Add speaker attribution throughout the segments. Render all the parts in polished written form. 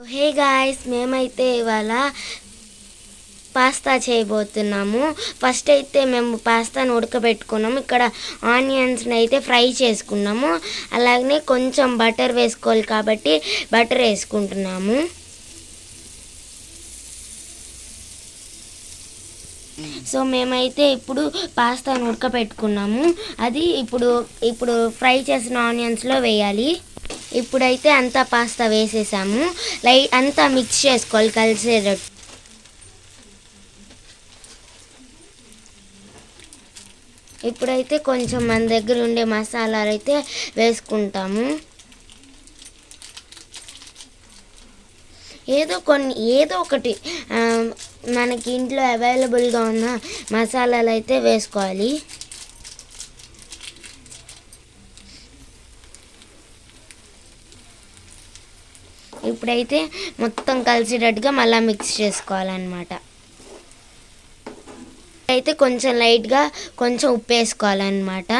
Speaker 1: Hey guys, మేమైతే ఇవాళ pasta చేయబోతున్నాము. ఫస్ట్ అయితే మేము పాస్తాను ఉడకబెట్టుకున్నాము. ఇక్కడ ఆనియన్స్ని అయితే ఫ్రై చేసుకున్నాము. అలాగనే కొంచెం బటర్ వేసుకోవాలి కాబట్టి బటర్ వేసుకుంటున్నాము. సో మేమైతే ఇప్పుడు పాస్తాను ఉడకబెట్టుకున్నాము. అది ఇప్పుడు ఫ్రై చేసిన ఆనియన్స్లో వేయాలి. ఇప్పుడైతే అంతా పాస్తా వేసేసాము. అంతా మిక్స్ చేసుకోవాలి కలిసేటట్టు. ఇప్పుడైతే కొంచెం మన దగ్గర ఉండే మసాలాలు అయితే వేసుకుంటాము. ఏదో ఒకటి మనకి ఇంట్లో అవైలబుల్గా ఉన్న మసాలాలు అయితే వేసుకోవాలి. ఇప్పుడైతే మొత్తం కలిసేటట్టుగా మళ్ళీ మిక్స్ చేసుకోవాలన్నమాట. అయితే కొంచెం లైట్గా కొంచెం ఉప్పు వేసుకోవాలన్నమాట.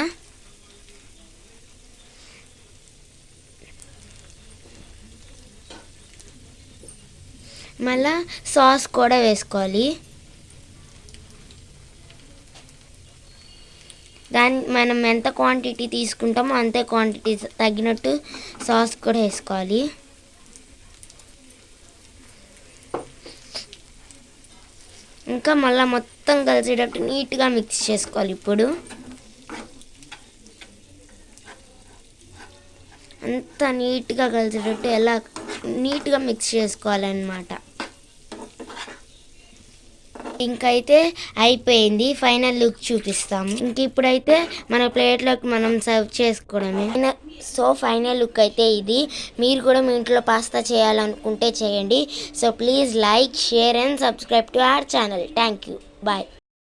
Speaker 1: మళ్ళా సాస్ కూడా వేసుకోవాలి. మనం ఎంత క్వాంటిటీ తీసుకుంటామో అంతే క్వాంటిటీ తగ్గినట్టు సాస్ కూడా వేసుకోవాలి. ఇంకా మళ్ళీ మొత్తం కలిసేటట్టు నీట్గా మిక్స్ చేసుకోవాలి. ఇప్పుడు అంతా నీట్గా కలిసేటట్టు ఎలా నీట్గా మిక్స్ చేసుకోవాలన్నమాట. ఇంకైతే అయిపోయింది. ఫైనల్ లుక్ చూపిస్తాము. ఇప్పుడైతే మన ప్లేట్లోకి మనం సర్వ్ చేసుకోవడమే. సో ఫైనల్ లుక్ అయితే ఇది. మీరు కూడా మీ ఇంట్లో పాస్తా చేయాలనుకుంటే చేయండి. So please like, share and subscribe to our channel. Thank you. Bye.